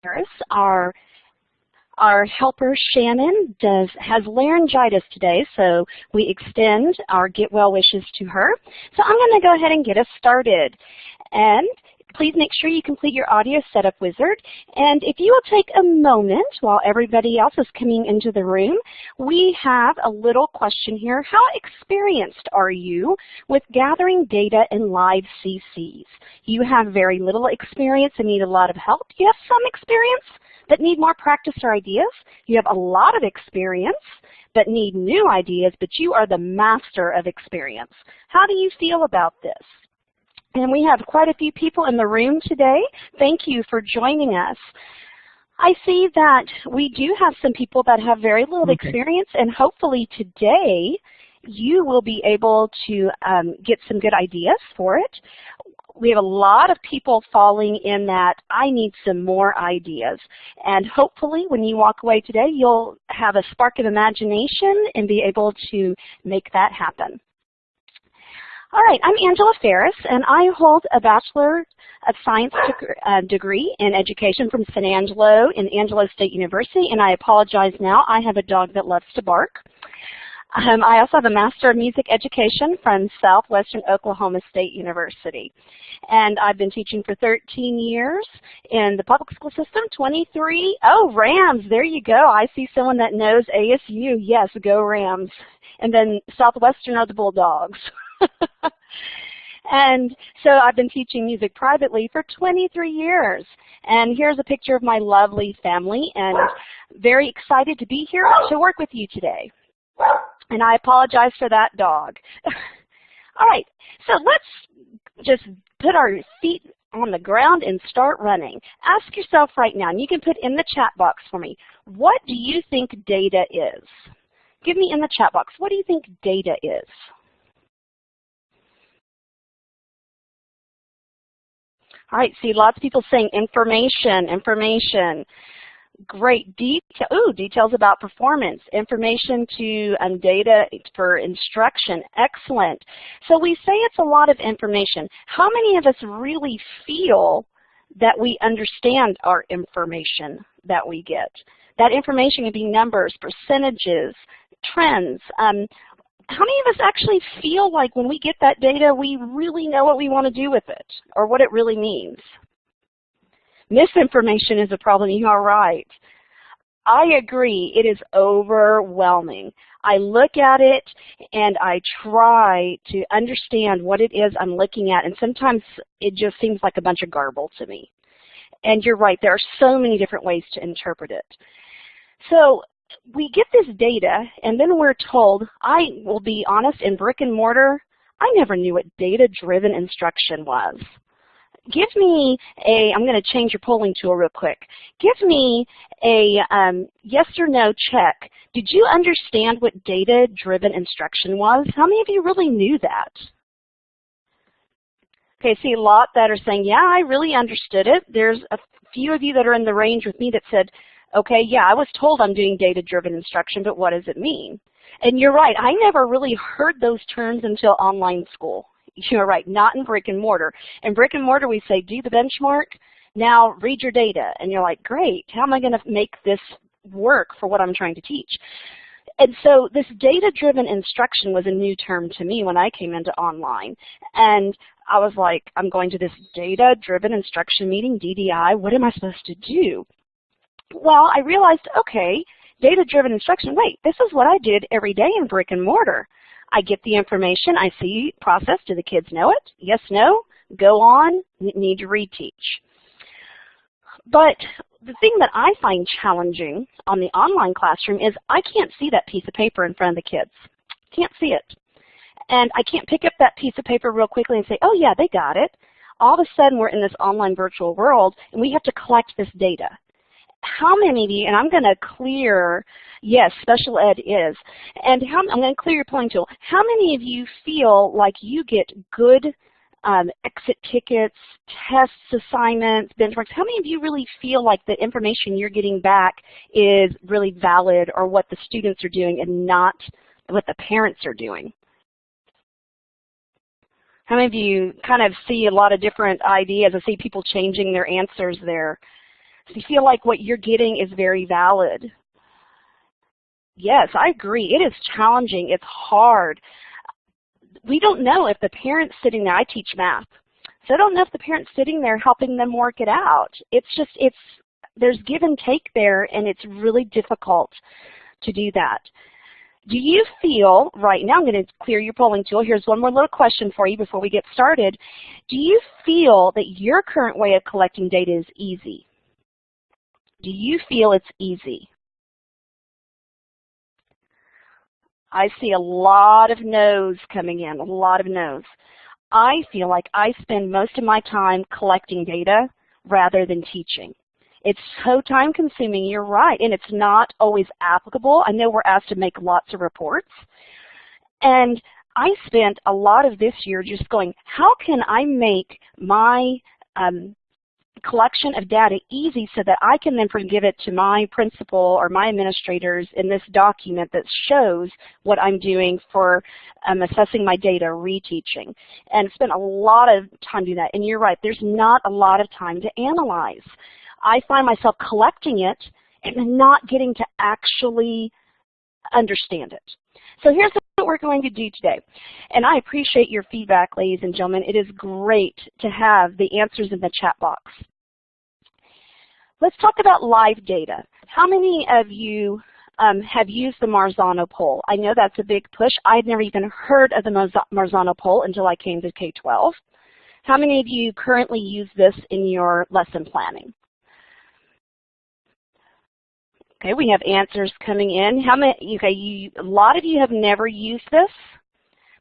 Harris. Our helper Shannon has laryngitis today, so we extend our get well wishes to her. So I'm going to go ahead and get us started. And please make sure you complete your audio setup wizard. And if you will take a moment while everybody else is coming into the room, we have a little question here. How experienced are you with gathering data in live CCs? You have very little experience and need a lot of help. You have some experience but need more practice or ideas. You have a lot of experience but need new ideas, but you are the master of experience. How do you feel about this? And we have quite a few people in the room today. Thank you for joining us. I see that we do have some people that have very little experience, and hopefully today you will be able to get some good ideas for it. We have a lot of people falling in that I need some more ideas. And hopefully when you walk away today, you'll have a spark of imagination and be able to make that happen. All right, I'm Angela Ferris, and I hold a Bachelor of Science degree in Education from San Angelo in Angelo State University, and I apologize now, I have a dog that loves to bark. I also have a Master of Music Education from Southwestern Oklahoma State University. And I've been teaching for 13 years in the public school system, 23. Oh, Rams, there you go. I see someone that knows ASU. Yes, go Rams. And then Southwestern are the Bulldogs. And so I've been teaching music privately for 23 years. And here's a picture of my lovely family, and very excited to be here to work with you today. And I apologize for that dog. All right, so let's just put our feet on the ground and start running. Ask yourself right now, and you can put in the chat box for me, what do you think data is? Give me in the chat box, what do you think data is? All right, see lots of people saying information. Great. Details about performance, information to data for instruction. Excellent. So we say it's a lot of information. How many of us really feel that we understand our information that we get? That information can be numbers, percentages, trends. How many of us actually feel like when we get that data, we really know what we want to do with it or what it really means? Misinformation is a problem, you are right. I agree, it is overwhelming. I look at it and I try to understand what it is I'm looking at, and sometimes it just seems like a bunch of garble to me. And you're right, there are so many different ways to interpret it. So we get this data and then we're told, I will be honest, in brick and mortar, I never knew what data-driven instruction was. Give me a, I'm going to change your polling tool real quick. Give me a yes or no check. Did you understand what data-driven instruction was? How many of you really knew that? Okay, I see a lot that are saying, yeah, I really understood it. There's a few of you that are in the range with me that said, okay, yeah, I was told I'm doing data-driven instruction, but what does it mean? And you're right, I never really heard those terms until online school. You're right, not in brick and mortar. In brick and mortar, we say, do the benchmark, now read your data. And you're like, great, how am I going to make this work for what I'm trying to teach? And so this data-driven instruction was a new term to me when I came into online. And I was like, I'm going to this data-driven instruction meeting, DDI, what am I supposed to do? Well, I realized, okay, data-driven instruction, wait, this is what I did every day in brick and mortar. I get the information, I see process, do the kids know it? Yes, no, go on, need to reteach. But the thing that I find challenging on the online classroom is I can't see that piece of paper in front of the kids. Can't see it. And I can't pick up that piece of paper real quickly and say, oh yeah, they got it. All of a sudden we're in this online virtual world and we have to collect this data. How many of you, and I'm going to clear, yes, special ed is, and I'm going to clear your polling tool. How many of you feel like you get good exit tickets, tests, assignments, benchmarks? How many of you really feel like the information you're getting back is really valid or what the students are doing and not what the parents are doing? How many of you kind of see a lot of different ideas? I see people changing their answers there. Do you feel like what you're getting is very valid? Yes, I agree. It is challenging. It's hard. We don't know if the parent's sitting there. I teach math. So I don't know if the parent's sitting there helping them work it out. There's give and take there, and it's really difficult to do that. Do you feel, right now I'm going to clear your polling tool. Here's one more little question for you before we get started. Do you feel that your current way of collecting data is easy? Do you feel it's easy? I see a lot of no's coming in, a lot of no's. I feel like I spend most of my time collecting data rather than teaching. It's so time consuming, you're right, and it's not always applicable. I know we're asked to make lots of reports, and I spent a lot of this year just going, how can I make my collection of data easy so that I can then give it to my principal or my administrators in this document that shows what I'm doing for assessing my data, reteaching. And spent a lot of time doing that. And you're right, there's not a lot of time to analyze. I find myself collecting it and not getting to actually understand it. So here's what we're going to do today. And I appreciate your feedback, ladies and gentlemen. It is great to have the answers in the chat box. Let's talk about live data. How many of you have used the Marzano poll? I know that's a big push. I'd never even heard of the Marzano poll until I came to K-12. How many of you currently use this in your lesson planning? Okay, we have answers coming in. How many? Okay, a lot of you have never used this,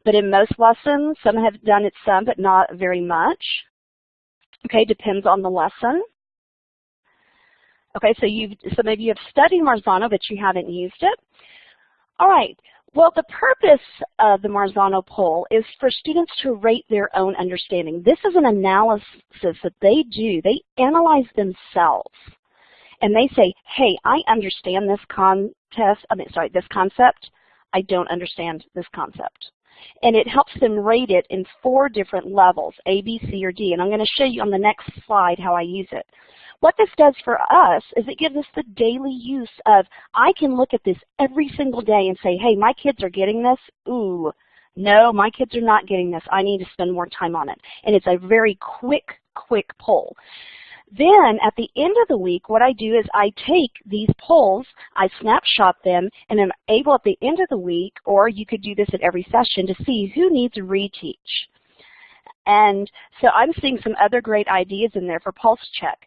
but in most lessons, some have done it some, but not very much. Okay, depends on the lesson. Okay, so some of you have studied Marzano, but you haven't used it. All right, well, the purpose of the Marzano poll is for students to rate their own understanding. This is an analysis that they do. They analyze themselves. And they say, hey, I understand this this concept. I don't understand this concept. And it helps them rate it in 4 different levels, A, B, C, or D. And I'm going to show you on the next slide how I use it. What this does for us is it gives us the daily use of, I can look at this every single day and say, hey, my kids are getting this. Ooh, no, my kids are not getting this. I need to spend more time on it. And it's a very quick poll. Then at the end of the week, what I do is I take these polls, I snapshot them, and I'm able at the end of the week, or you could do this at every session, to see who needs a reteach. And so I'm seeing some other great ideas in there for pulse check.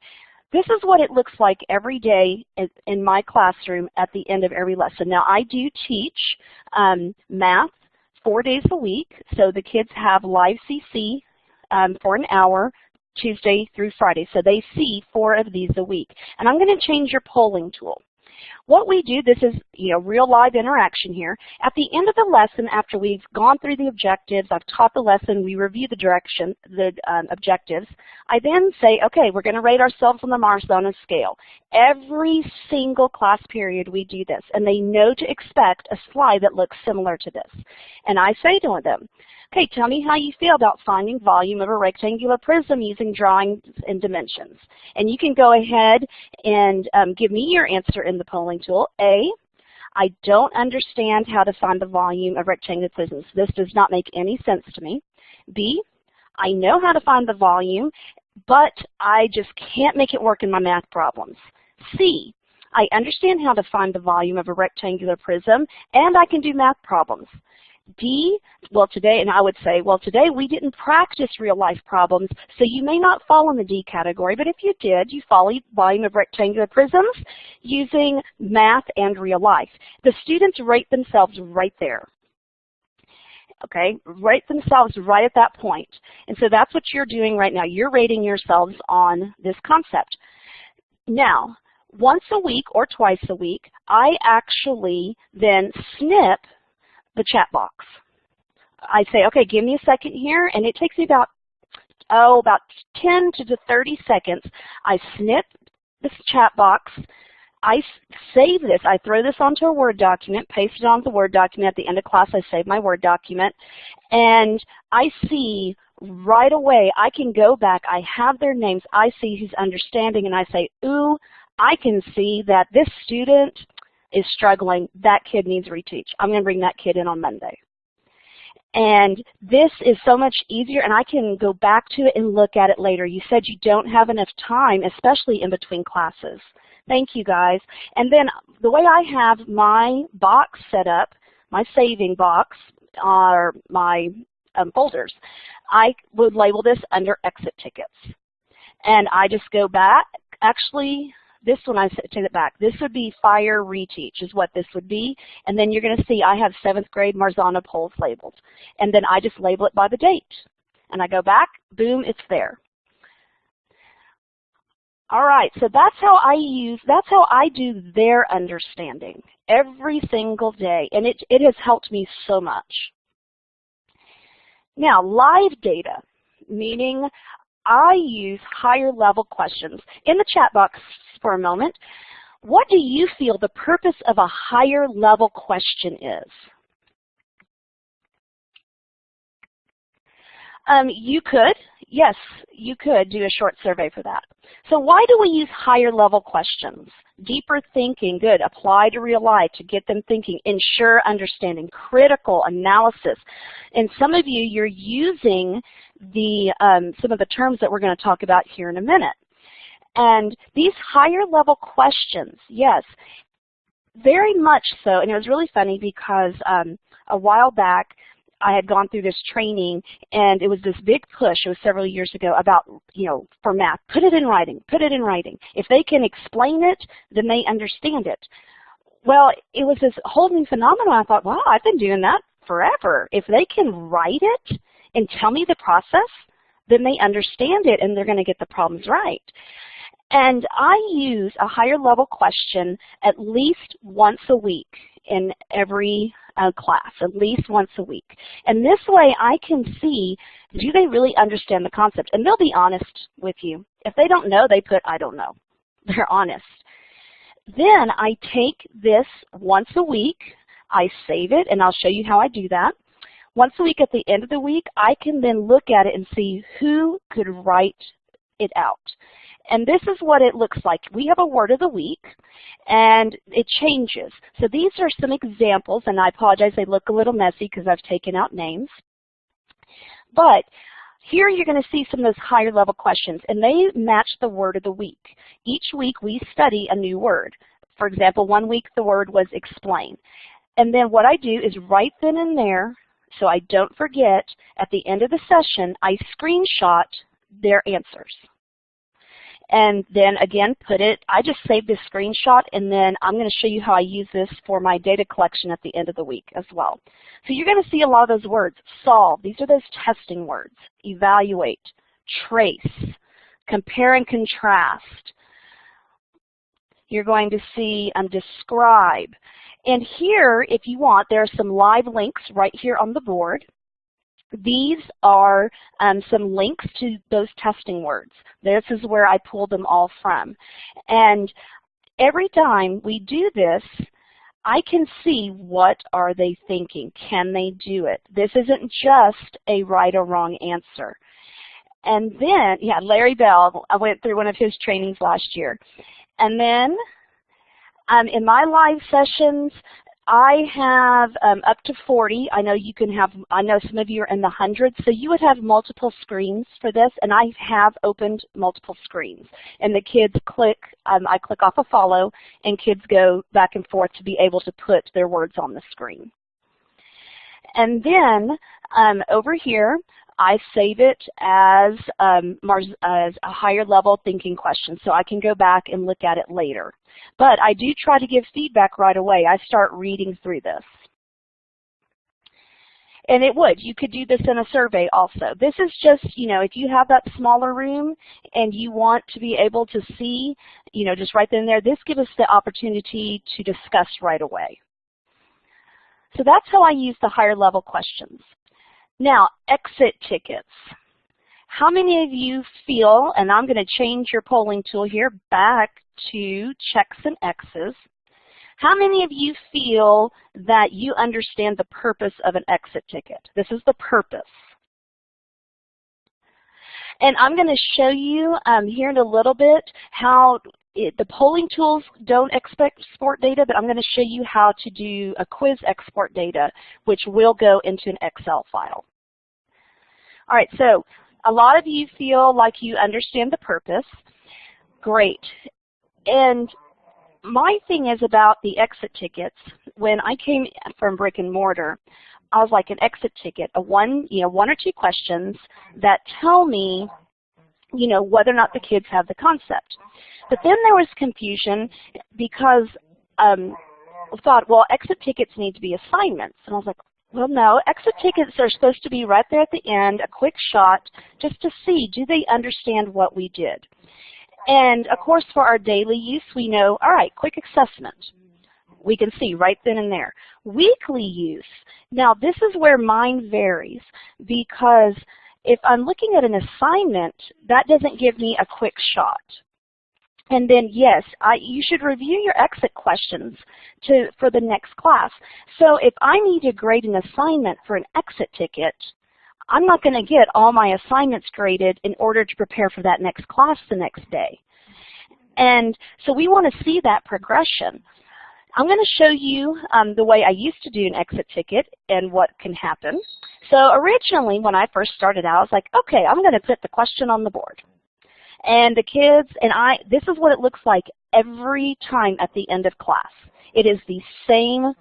This is what it looks like every day in my classroom at the end of every lesson. Now, I do teach math 4 days a week, so the kids have live CC for an hour, Tuesday through Friday. So they see 4 of these a week. And I'm going to change your polling tool. What we do, this is real live interaction here. At the end of the lesson, after we've gone through the objectives, I've taught the lesson, we review the objectives, I then say, okay, we're going to rate ourselves on the Marzano scale. Every single class period we do this, and they know to expect a slide that looks similar to this. And I say to them, okay, tell me how you feel about finding volume of a rectangular prism using drawings and dimensions. And you can go ahead and give me your answer in the polling tool. A, I don't understand how to find the volume of rectangular prisms. This does not make any sense to me. B, I know how to find the volume, but I just can't make it work in my math problems. C, I understand how to find the volume of a rectangular prism, and I can do math problems. D, well today, and I would say, well today we didn't practice real life problems, so you may not fall in the D category, but if you did, you followed volume of rectangular prisms using math and real life. The students rate themselves right there. Okay, rate themselves right at that point. And so that's what you're doing right now. You're rating yourselves on this concept. Now, once a week or twice a week, I actually then snip the chat box. I say, okay, give me a second here, and it takes me about 10 to 30 seconds. I snip this chat box, I save this, I throw this onto a Word document, paste it onto the Word document. At the end of class, I save my Word document, and I see right away I can go back, I have their names, I see who's understanding, and I say, ooh, I can see that this student is struggling, that kid needs reteach. I'm going to bring that kid in on Monday. And this is so much easier, and I can go back to it and look at it later. You said you don't have enough time, especially in between classes. Thank you, guys. And then the way I have my box set up, my saving box, or my folders, I would label this under exit tickets. And I just go back. Actually, this one, I take it back. This would be fire reteach is what this would be. And then you're going to see I have 7th grade Marzana polls labeled. And then I just label it by the date. And I go back, boom, it's there. All right, so that's how I do their understanding every single day. And it has helped me so much. Now, live data, meaning I use higher level questions. In the chat box for a moment, what do you feel the purpose of a higher level question is? You could, yes, you could do a short survey for that. So why do we use higher level questions? Deeper thinking, good, apply to real life to get them thinking, ensure understanding, critical analysis. And some of you, you're using some of the terms that we're going to talk about here in a minute. And these higher level questions, yes, very much so. And it was really funny because a while back, I had gone through this training, and it was this big push, it was several years ago, about, for math, put it in writing, put it in writing. If they can explain it, then they understand it. Well, it was this whole new phenomenon. I thought, wow, I've been doing that forever. If they can write it and tell me the process, then they understand it, and they're going to get the problems right. And I use a higher level question at least once a week in every class, at least once a week. And this way I can see, do they really understand the concept? And they'll be honest with you. If they don't know, they put, I don't know. They're honest. Then I take this once a week, I save it, and I'll show you how I do that. Once a week at the end of the week, I can then look at it and see who could write it out. And this is what it looks like. We have a word of the week, and it changes. So these are some examples, and I apologize, they look a little messy because I've taken out names. But here you're going to see some of those higher level questions, and they match the word of the week. Each week we study a new word. For example, one week the word was explain. And then what I do is right then and there, so I don't forget, at the end of the session, I screenshot their answers. And then again, I just saved this screenshot, and then I'm going to show you how I use this for my data collection at the end of the week as well. So you're going to see a lot of those words. Solve, these are those testing words. Evaluate, trace, compare and contrast. You're going to see describe. And here, if you want, there are some live links right here on the board. These are some links to those testing words. This is where I pulled them all from. And every time we do this, I can see what are they thinking. Can they do it? This isn't just a right or wrong answer. And then, yeah, Larry Bell, I went through one of his trainings last year. And then in my live sessions, I have up to 40. I know you can have, I know some of you are in the hundreds, so you would have multiple screens for this, and I have opened multiple screens. And the kids click, I click off a follow, and kids go back and forth to be able to put their words on the screen. And then over here, I save it as a higher level thinking question, so I can go back and look at it later. But I do try to give feedback right away. I start reading through this. And you could do this in a survey also. This is just, if you have that smaller room and you want to be able to see, just right then and there, this gives us the opportunity to discuss right away. So that's how I use the higher level questions. Now, exit tickets. How many of you feel, and I'm going to change your polling tool here back to checks and X's. How many of you feel that you understand the purpose of an exit ticket? This is the purpose. And I'm going to show you here in a little bit how the polling tools don't export data, but I'm going to show you how to do a quiz export data, which will go into an Excel file. All right, so a lot of you feel like you understand the purpose. Great. And my thing is about the exit tickets. When I came from brick and mortar, I was like an exit ticket, one or two questions that tell me, whether or not the kids have the concept. But then there was confusion because I thought, well, exit tickets need to be assignments. And I was like, well, no, exit tickets are supposed to be right there at the end, a quick shot, just to see, do they understand what we did? And, of course, for our daily use, we know, all right, quick assessment. We can see right then and there. Weekly use. Now, this is where mine varies because if I'm looking at an assignment, that doesn't give me a quick shot. And then, yes, you should review your exit questions for the next class. So if I need to grade an assignment for an exit ticket, I'm not going to get all my assignments graded in order to prepare for that next class the next day. And so we want to see that progression. I'm going to show you the way I used to do an exit ticket and what can happen. So originally, when I first started out, I was like, okay, I'm going to put the question on the board. And the kids and this is what it looks like every time at the end of class. It is the same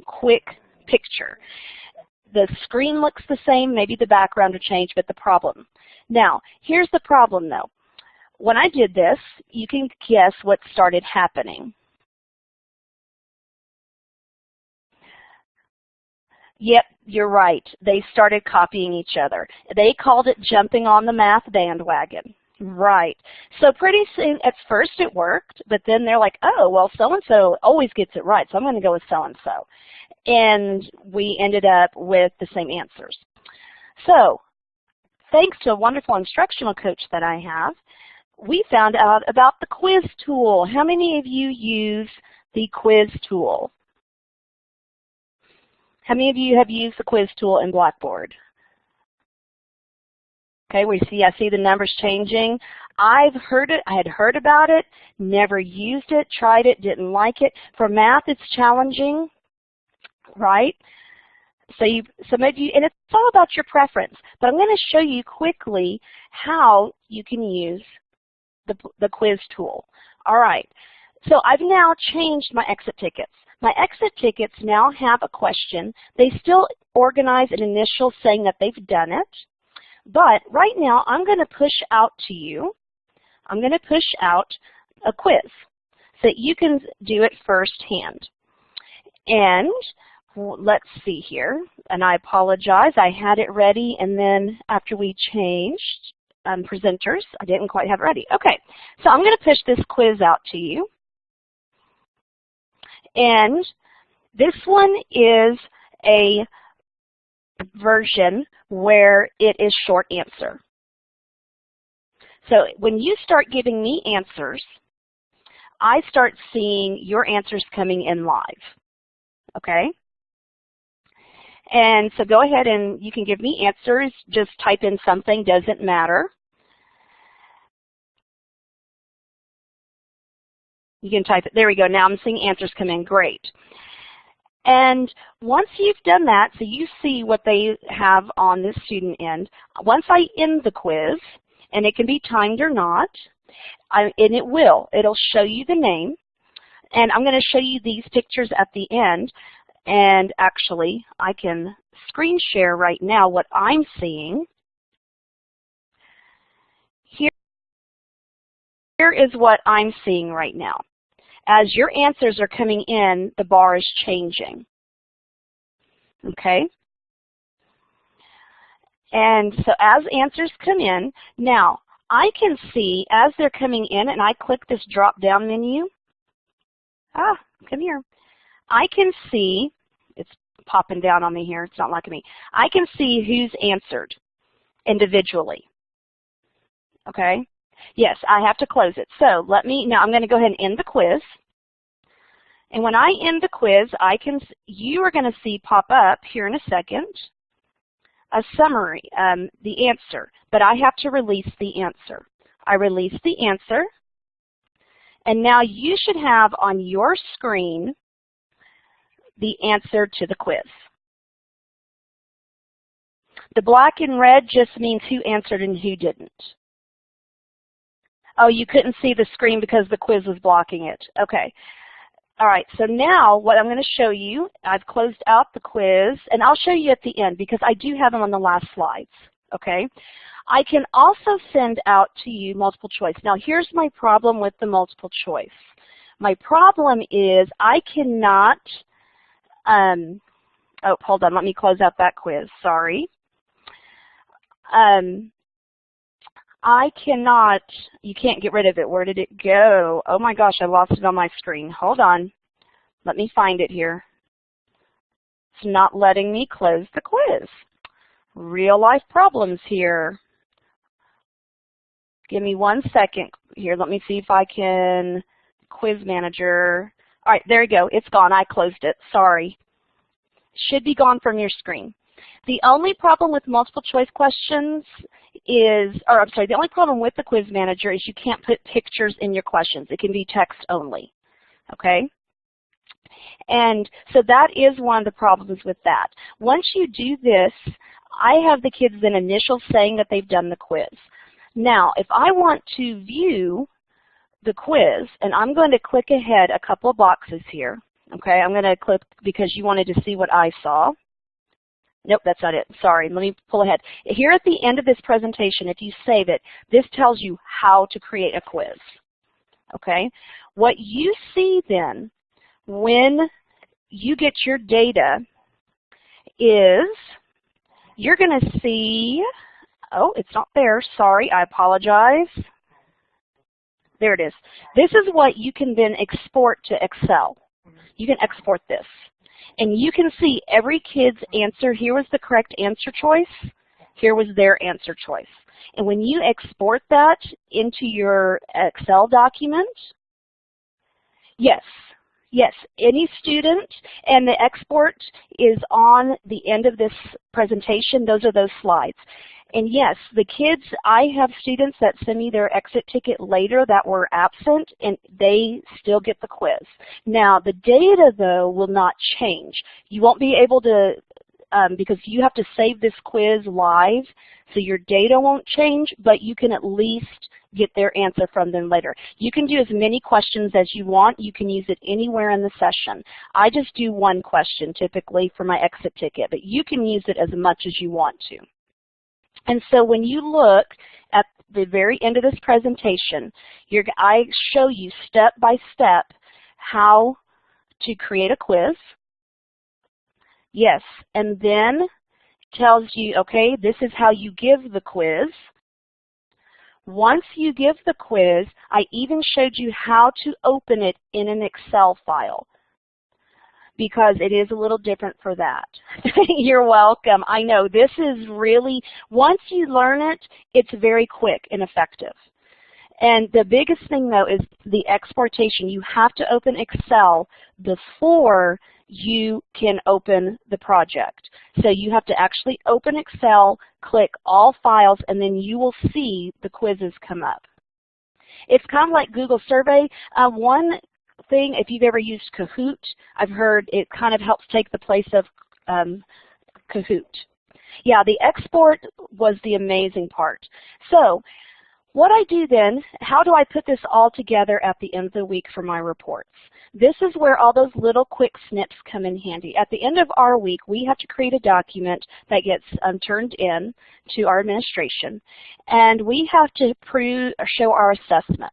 quick picture. The screen looks the same, maybe the background will change, but the problem. Now, here's the problem though. When I did this, you can guess what started happening. Yep, you're right. They started copying each other. They called it jumping on the math bandwagon. Right. So pretty soon, at first it worked, but then they're like, oh, well, so-and-so always gets it right, so I'm going to go with so-and-so. And we ended up with the same answers. So thanks to a wonderful instructional coach that I have, we found out about the quiz tool. How many of you use the quiz tool? How many of you have used the quiz tool in Blackboard? Okay, I see the numbers changing. I've heard it, I had heard about it, never used it, tried it, didn't like it. For math, it's challenging, right? So some of you, and it's all about your preference, but I'm going to show you quickly how you can use the quiz tool. All right, so I've now changed my exit tickets. My exit tickets now have a question. They still organize an initial saying that they've done it. But right now, I'm going to push out to you, I'm going to push out a quiz so that you can do it firsthand. And let's see here, and I apologize, I had it ready, and then after we changed presenters, I didn't quite have it ready. Okay, so I'm going to push this quiz out to you. And this one is a version where it is short answer. So when you start giving me answers, I start seeing your answers coming in live, okay? And so go ahead and you can give me answers, just type in something, doesn't matter. You can type it, there we go, now I'm seeing answers come in, great. And once you've done that, so you see what they have on the student end, once I end the quiz, and it can be timed or not, and it'll show you the name, and I'm going to show you these pictures at the end, and actually I can screen share right now what I'm seeing. Here is what I'm seeing right now. As your answers are coming in, the bar is changing, okay? And so as answers come in, now I can see as they're coming in, and I click this drop-down menu. Come here. I can see, it's popping down on me here, it's not liking me. I can see who's answered individually, okay? Yes, I have to close it. So now I'm going to go ahead and end the quiz. And when I end the quiz, you are going to see pop up here in a second a summary, the answer, but I have to release the answer. I release the answer, and now you should have on your screen the answer to the quiz. The black and red just means who answered and who didn't. Oh, you couldn't see the screen because the quiz was blocking it. Okay. All right, so now what I'm going to show you, I've closed out the quiz, and I'll show you at the end because I do have them on the last slides, okay? I can also send out to you multiple choice. Now, here's my problem with the multiple choice. My problem is I cannot, oh, hold on, let me close out that quiz, sorry. I cannot, you can't get rid of it. Where did it go? Oh my gosh, I lost it on my screen. Hold on. Let me find it here. It's not letting me close the quiz. Real life problems here. Give me 1 second here. Let me see if I can, quiz manager. All right, there you go. It's gone. I closed it. Sorry. Should be gone from your screen. The only problem with multiple choice questions is, or I'm sorry, the only problem with the quiz manager is you can't put pictures in your questions. It can be text only, okay? And so that is one of the problems with that. Once you do this, I have the kids then initial saying that they've done the quiz. Now, if I want to view the quiz, and I'm going to click ahead a couple of boxes here, okay? I'm going to click because you wanted to see what I saw. Nope, that's not it. Sorry, let me pull ahead. Here at the end of this presentation, if you save it, this tells you how to create a quiz, okay? What you see then when you get your data is you're going to see, oh, it's not there. Sorry, I apologize. There it is. This is what you can then export to Excel. You can export this. And you can see every kid's answer. Here was the correct answer choice. Here was their answer choice. And when you export that into your Excel document, yes, any student, and the export is on the end of this presentation. Those are those slides. And yes, the kids, I have students that send me their exit ticket later that were absent, and they still get the quiz. Now, the data, though, will not change. You won't be able to, because you have to save this quiz live, so your data won't change, but you can at least get their answer from them later. You can do as many questions as you want. You can use it anywhere in the session. I just do one question, typically, for my exit ticket, but you can use it as much as you want to. And so when you look at the very end of this presentation, I show you step by step how to create a quiz. Yes, and then tells you, okay, this is how you give the quiz. Once you give the quiz, I even showed you how to open it in an Excel file, because it is a little different for that. You're welcome. I know this is really, once you learn it, it's very quick and effective. And the biggest thing, though, is the exportation. You have to open Excel before you can open the project. So you have to actually open Excel, click all files, and then you will see the quizzes come up. It's kind of like Google Survey. One thing, if you've ever used Kahoot, I've heard it kind of helps take the place of Kahoot. Yeah, the export was the amazing part. So what I do then, how do I put this all together at the end of the week for my reports? This is where all those little quick snips come in handy. At the end of our week, we have to create a document that gets turned in to our administration, and we have to show our assessment.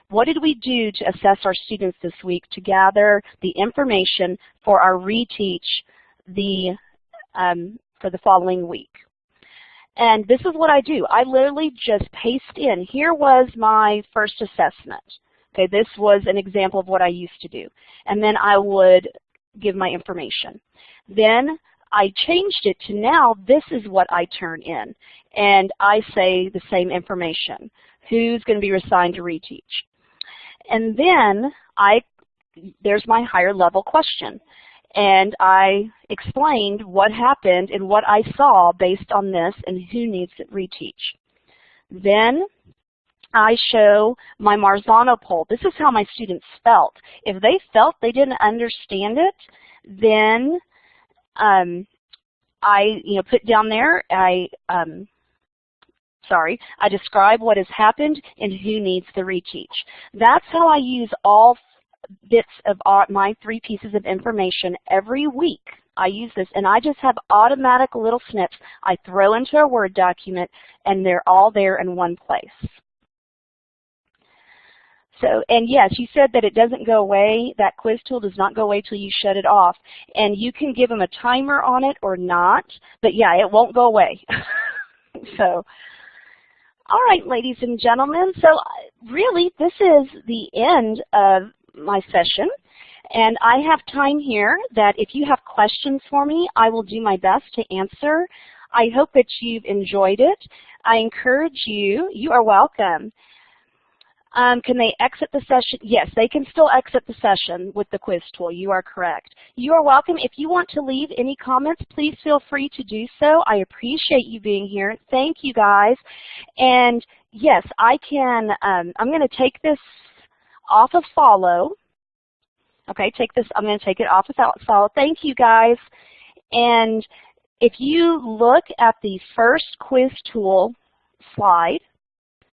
What did we do to assess our students this week to gather the information for our reteach for the following week? And this is what I do. I literally just paste in. Here was my first assessment. Okay, this was an example of what I used to do. And then I would give my information. Then I changed it to now this is what I turn in. And I say the same information. Who's going to be assigned to reteach? And then there's my higher level question. and I explained what happened and what I saw based on this and who needs to reteach. Then I show my Marzano poll. This is how my students felt. If they felt they didn't understand it, then I put down there, I describe what has happened and who needs the reteach. That's how I use all bits of my 3 pieces of information every week. I use this, and I just have automatic little snips I throw into a Word document, and they're all there in one place. So, and yes, you said that it doesn't go away. That quiz tool does not go away till you shut it off. And you can give them a timer on it or not, but yeah, it won't go away. So, all right, ladies and gentlemen, so really this is the end of my session. And I have time here that if you have questions for me, I will do my best to answer. I hope that you've enjoyed it. I encourage you, you are welcome. Can they exit the session? Yes, they can still exit the session with the quiz tool. You are correct. You are welcome. If you want to leave any comments, please feel free to do so. I appreciate you being here. Thank you, guys. And yes, I can, I'm going to take this off of follow. Okay, I'm going to take it off of follow. Thank you, guys. And if you look at the first quiz tool slide,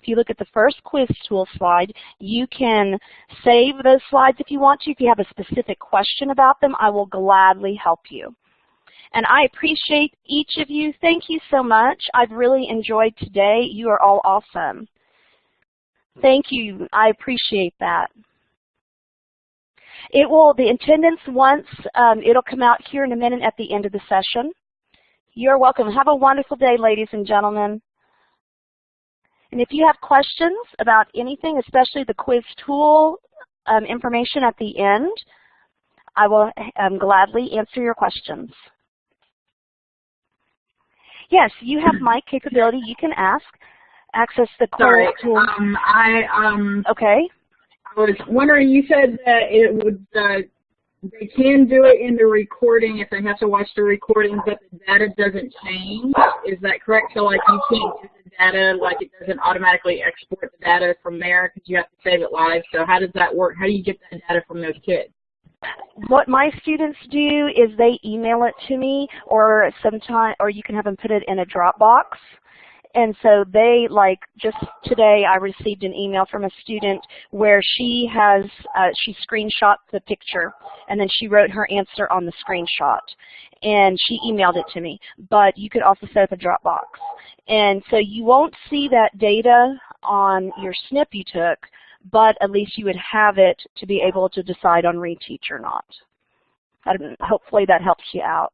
if you look at the first quiz tool slide, you can save those slides if you want to. If you have a specific question about them, I will gladly help you. And I appreciate each of you. Thank you so much. I've really enjoyed today. You are all awesome. Thank you. I appreciate that. The attendance once, it'll come out here in a minute at the end of the session. You're welcome. Have a wonderful day, ladies and gentlemen. And if you have questions about anything, especially the quiz tool information at the end, I will gladly answer your questions. Yes, you have mic capability. You can access the quiz tool. Okay. I was wondering, you said that it would, they can do it in the recording if they have to watch the recording, but the data doesn't change. Is that correct? So like you can't get the data, like it doesn't automatically export the data from there because you have to save it live. So how does that work? How do you get that data from those kids? What my students do is they email it to me, or you can have them put it in a Dropbox. And so they, like just today, I received an email from a student where she screenshot the picture, and then she wrote her answer on the screenshot, and she emailed it to me. But you could also set up a Dropbox. And so you won't see that data on your SNP you took, but at least you would have it to be able to decide on reteach or not. Hopefully that helps you out.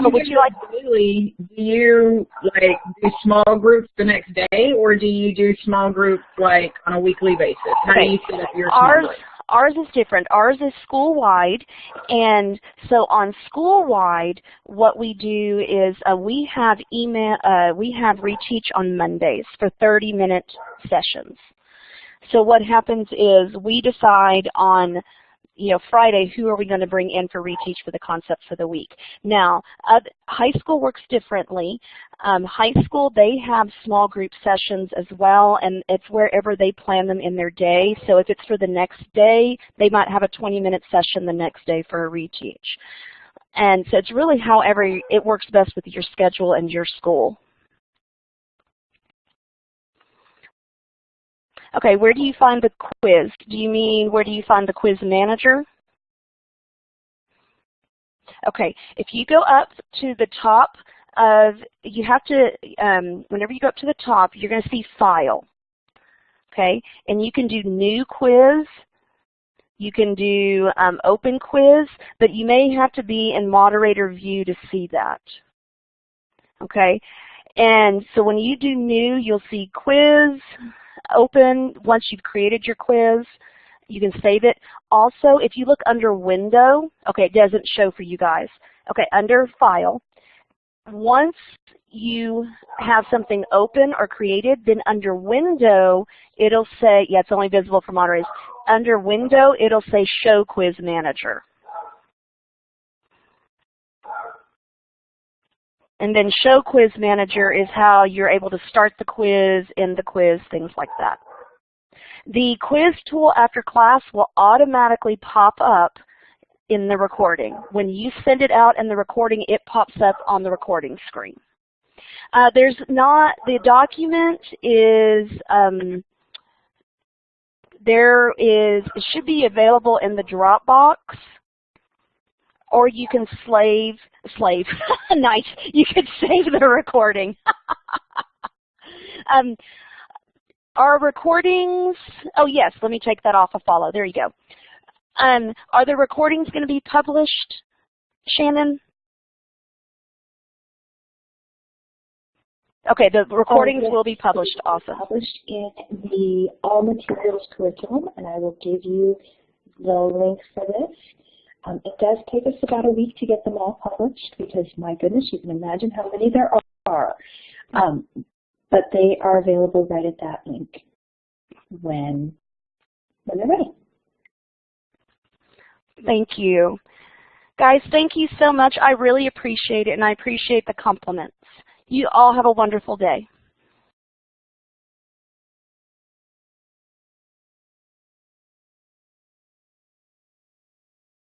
So would you like daily, do you like do small groups the next day, or do you do small groups like on a weekly basis? How do you set up your small group? Ours is different. Ours is school-wide, and so on school-wide, what we do is we have reteach on Mondays for 30-minute sessions. So what happens is we decide on Friday, who are we going to bring in for reteach for the concepts for the week? Now, high school works differently. High school, they have small group sessions as well, and it's wherever they plan them in their day. So if it's for the next day, they might have a 20-minute session the next day for a reteach. And so it's really however it works best with your schedule and your school. Okay, where do you find the quiz? Do you mean where do you find the quiz manager? Okay, if you go up to the top of, you have to, whenever you go up to the top, you're going to see File. Okay, and you can do New Quiz, you can do Open Quiz, but you may have to be in Moderator View to see that. Okay, and so when you do New, you'll see Quiz, Open. Once you've created your quiz, you can save it. Also, if you look under Window, okay, it doesn't show for you guys. Okay, under File, once you have something open or created, then under Window, it'll say, yeah, it's only visible for moderators. Under Window, it'll say Show Quiz Manager. And then Show Quiz Manager is how you're able to start the quiz, end the quiz, things like that. The quiz tool after class will automatically pop up in the recording. When you send it out in the recording, it pops up on the recording screen. The document is, it should be available in the Dropbox, or you can nice, you could save the recording. Our recordings, oh yes, let me take that off a follow, there you go. Are the recordings going to be published, Shannon? Okay, the recordings will be published also. Published in the All Materials curriculum, and I will give you the link for this. It does take us about a week to get them all published because, my goodness, you can imagine how many there are. But they are available right at that link when they're ready. Thank you. Guys, thank you so much. I really appreciate it, and I appreciate the compliments. You all have a wonderful day.